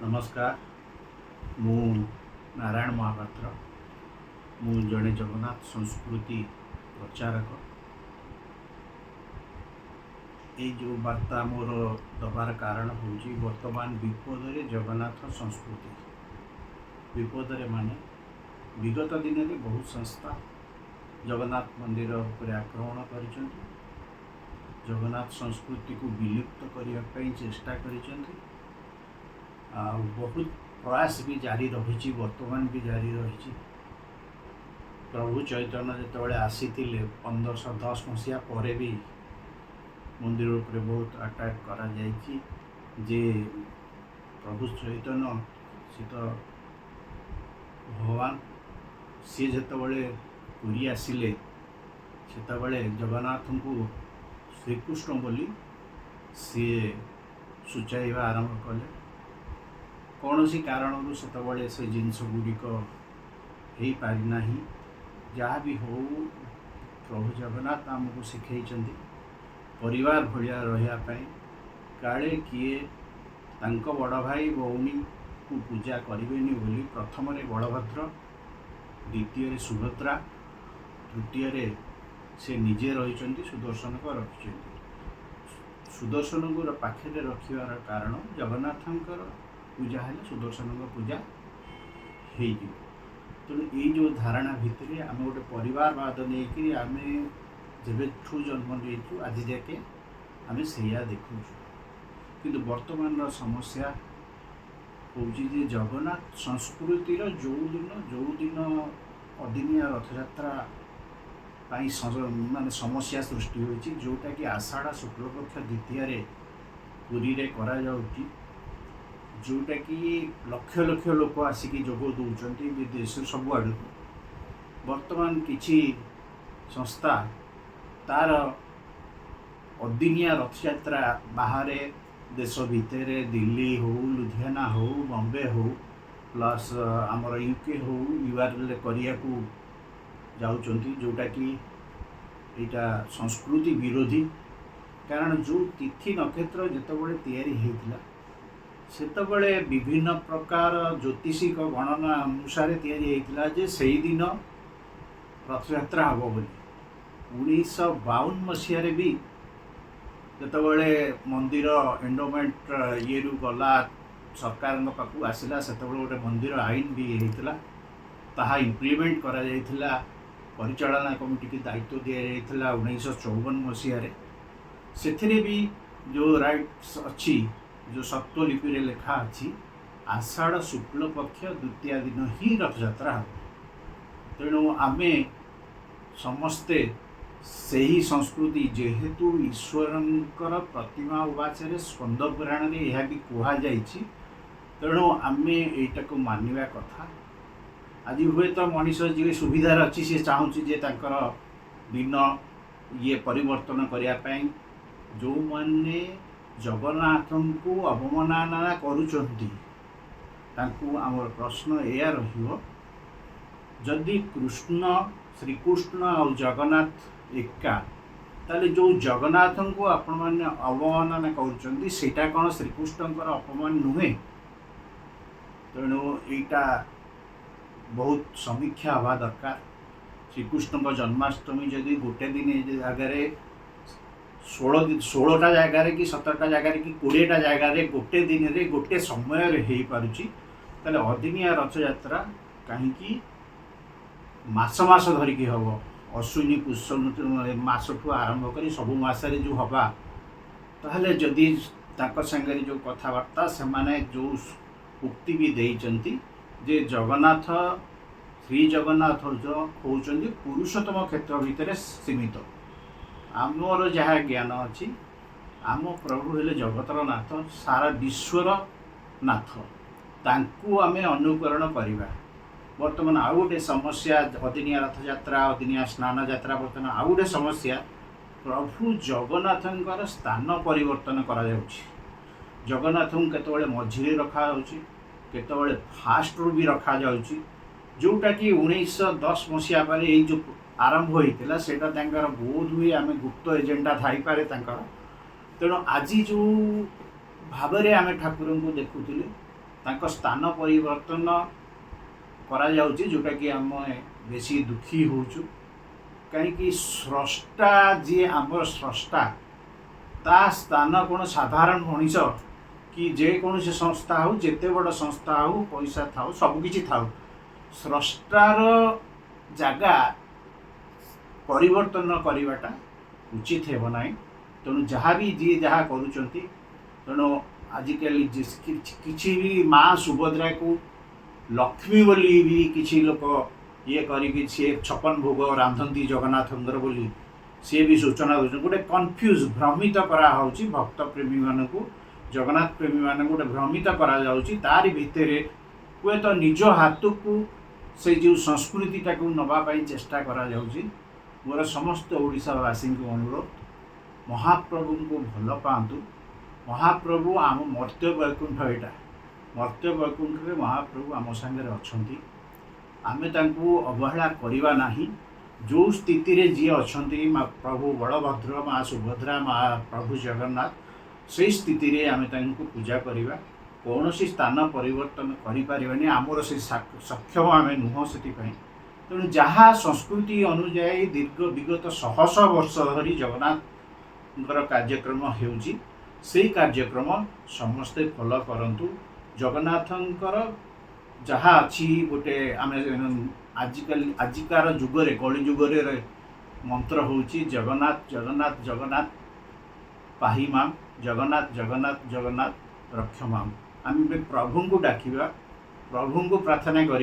नमस्कार। मु नारायण महापात्र। मु जड़े जगन्नाथ संस्कृति प्रचारक। ये जो वार्ता मोर दबार कारण हूँ वर्तमान विपद रे जगन्नाथ संस्कृति विपद रे माने विगत दिन में बहुत संस्था जगन्नाथ मंदिर पर आक्रमण कर जगन्नाथ संस्कृति को विलुप्त करने चेष्टा कर बहुत प्रयास भी जारी रही वर्तमान भी जारी रही। प्रभु चैतन्य जो आसी 1510 मसीहा पर भी मंदिर पर बहुत अटैक करा जाइए जे प्रभु चैतन्य सी तो भगवान सी जिते पुरी आसिले से जगन्नाथ को श्रीकृष्ण बोली सी सूचाइबा आरंभ कले। कौन सी कारण से जिनस गुड़िक हो पारिना जहाँ भी हो प्रभु जगन्नाथ आमको शिखई परिवार भलिया रही काले किए बड़ भाई भौणी को पूजा करेनि बोली प्रथम बलभद्र द्वितीय सुभद्रा तृतीय से निजे रही सुदर्शन को रखी सुदर्शन को पाखे रखार कारण जगन्नाथंकर पूजा है सुदर्शन पूजा हो तेणु ये जो धारणा भितर आम गोटे परिवारवाद नहीं आम जब जन्म नहीं आज जाके आम से देखु कि वर्तमान समस्या हूँ जगन्नाथ संस्कृतिर जो दिन अदिनिया रथयात्रा माने समस्या सृष्टि होती जोटा कि आषाढ़ शुक्लपक्ष द्वितीय पुरी रे करा जाउची जोटा कि लक्ष लक्ष लोक आसिक जोग दौरान विदेश सब आड़ वर्तमान किसी संस्था तार अदिनिया रथयात्रा बाहर देश भितर दिल्ली हो लुधियाना हो बॉम्बे हो प्लस आमर यूके हो यूआर करिया को जाउचंती जोटा कि यहाँ संस्कृति विरोधी कारण जो तिथि नक्षत्र जितेबाला तैयारी होता सेतबले विभिन्न प्रकार ज्योतिषिक गणना अनुसार तैयारी होता जे सही दिन रथयात्रा हम बोली 1952 मसीह भी जितेबाला मंदिर एंडोमेंट ये गला सरकार पाखु आसला से गोटे मंदिर आईन भी होता ताहा इम्प्लीमेंट करा जाइथिला परिचालना कमिटी की दायित्व दि जाइथिला 1954 मसीह से भी जो राइट्स अच्छी जो सप्तलिपि लेखा अच्छी आषाढ़ शुक्ल पक्ष द्वितीय दिन ही रथयात्रा हम तेणु आमे समस्ते सही संस्कृति जेहेतु ईश्वरंकर प्रतिमा उवाचरे स्कंद पुराण में यह भी कहुई तेणु आमे एटा को मानिबा कथा। आज हुए तो मनीष जी सुविधार अच्छी सी चाहूँगी दिन ये परिवर्तन करने जो मैंने जगन्नाथ को अवमानना करुचंती आमर प्रश्न या रही कृष्ण श्रीकृष्ण और जगन्नाथ एका ताले जो जगन्नाथ को आपण मैंने अवमानना करुचंती सेटा कौन श्रीकृष्णकर अपमान नुहे तेणु यहाँ बहुत समीक्षा हवा दरकार। श्रीकृष्ण जन्माष्टमी जदि गोटे दिन जगार 16टा जगार कि 17टा जगार कि 20टा जगार गोटे दिन रे गोटे समय हो पारुची ताले अदिनिया रथयात्रा कहीं मास मास धरिकी हम अश्विनी पुष्य मासठू आरंभ कर सब मसरे जो हवा ताहले जदि संगे जो कथबार्ता से माने जो उक्ति भी देइचंती जे जगन्नाथ श्री जगन्नाथ जो होउचंदी पुरुषोत्तम क्षेत्र भितर सीमित आमर जहाँ ज्ञान अच्छी आम प्रभु हेले जगतर नाथ सारा विश्वर नाथ तांकु आमे अनुकरण करिबा। वर्तमान आउ गोटे समस्या अदिनिया रथयात्रा अदिनिया स्नान यात्रा वर्तमान आउ गोटे समस्या प्रभु जगन्नाथंकर स्थान परिवर्तन करा जाउछि। जगन्नाथ को केतबेले मझिरे रखा जाउछि केतबेले फास्ट रू भी रखा जाउछि जोटा कि 1910 मसीहा पर ये जो आरंभ होता से बोध हुए आम गुप्त एजेंडा थाईपे तेणु आज जो भाव आम ठाकुर को देखुले ତାଙ୍କ ସ୍ଥାନ ପରିବର୍ତ୍ତନ କରାଯାଉଛି, ଯେଉଁଟାକି ଆମେ ବେଶୀ ଦୁଃଖୀ ହେଉଛୁ। କାହିଁକି ସ୍ରଷ୍ଟା ଯିଏ ଆମର ସ୍ରଷ୍ଟା, ତା ସ୍ଥାନ କ'ଣ ସାଧାରଣ ମଣିଷ କି ଯେକୌଣସି ସଂସ୍ଥା ହେଉ, ଯେତେ ବଡ଼ ସଂସ୍ଥା ହେଉ, ପଇସା ଥାଉ, ସବୁକିଛି ଥାଉ, ସ୍ରଷ୍ଟାର ଜାଗା ପରିବର୍ତ୍ତନ କରିବାଟା ଉଚିତ ହେବ ନାହିଁ। ତେଣୁ ଯାହା ବି ଯିଏ ଯାହା କରୁଛନ୍ତି, ତେଣୁ ଆଜିକାଲି କିଛି ବି ମା ସୁଭଦ୍ରାକୁ ଲକ୍ଷ୍ମୀ ବୋଲି ବି କିଛି ଲୋକ ଇଏ କରିକି ସିଏ 56 ଭୋଗ ରାନ୍ଧନ୍ତି ଜଗନ୍ନାଥଙ୍କର ବୋଲି ସିଏ ବି ସୂଚନା ଦେଉଛନ୍ତି। ଗୋଟେ କନଫ୍ୟୁଜ୍, ଭ୍ରମିତ କରାହେଉଛି ଭକ୍ତ ପ୍ରେମୀମାନଙ୍କୁ, ଜଗନ୍ନାଥ ପ୍ରେମୀମାନଙ୍କୁ ଗୋଟେ ଭ୍ରମିତ କରାଯାଉଛି। ତାରି ଭିତରେ ହୁଏତ ନିଜ ହାତକୁ ସେଇ ଯେଉଁ ସଂସ୍କୃତିଟାକୁ ନେବା ପାଇଁ ଚେଷ୍ଟା କରାଯାଉଛି। ମୋର ସମସ୍ତ ଓଡ଼ିଶାବାସୀଙ୍କୁ ଅନୁରୋଧ, ମହାପ୍ରଭୁଙ୍କୁ ଭଲ ପାଆନ୍ତୁ। ମହାପ୍ରଭୁ ଆମ ମର୍ତ୍ତ୍ୟ ବୈକୁଣ୍ଠ, ଏଇଟା ମର୍ତ୍ତ୍ୟ ବୈକୁଣ୍ଠରେ ମହାପ୍ରଭୁ ଆମ ସାଙ୍ଗରେ ଅଛନ୍ତି। ଆମେ ତାଙ୍କୁ ଅବହେଳା କରିବା ନାହିଁ। ଯେଉଁ ସ୍ଥିତିରେ ଯିଏ ଅଛନ୍ତି, ପ୍ରଭୁ ବଳଭଦ୍ର, ମା ସୁଭଦ୍ରା, ମା ପ୍ରଭୁ ଜଗନ୍ନାଥ, ସେଇ ସ୍ଥିତିରେ ଆମେ ତାଙ୍କୁ ପୂଜା କରିବା। କୌଣସି ସ୍ଥାନ ପରିବର୍ତ୍ତନ କରିପାରିବାନି, ଆମର ସେ ସକ୍ଷମ ଆମେ ନୁହଁ ସେଥିପାଇଁ। ତେଣୁ ଯାହା ସଂସ୍କୃତି ଅନୁଯାୟୀ ବିଗତ ଶହ ବର୍ଷ ଧରି ଜଗନ୍ନାଥଙ୍କର କାର୍ଯ୍ୟକ୍ରମ ହେଉଛି, ସେଇ କାର୍ଯ୍ୟକ୍ରମ ସମସ୍ତେ ଫଲୋ କରନ୍ତୁ। ଜଗନ୍ନାଥଙ୍କର ଯାହା ଅଛି ଗୋଟେ ଆମେ ଆଜିକାର ଯୁଗରେ, କଳି ଯୁଗରେ ମନ୍ତ୍ର ହେଉଛି ଜଗନ୍ନାଥ ଜଗନ୍ନାଥ ଜଗନ୍ନାଥ ପାହି ମାମ୍, ଜଗନ୍ନାଥ ଜଗନ୍ନାଥ ଜଗନ୍ନାଥ ରକ୍ଷ ମାମ୍। ଆମେ ପ୍ରଭୁଙ୍କୁ ଡାକିବା, ପ୍ରଭୁଙ୍କୁ ପ୍ରାର୍ଥନା କରିବା।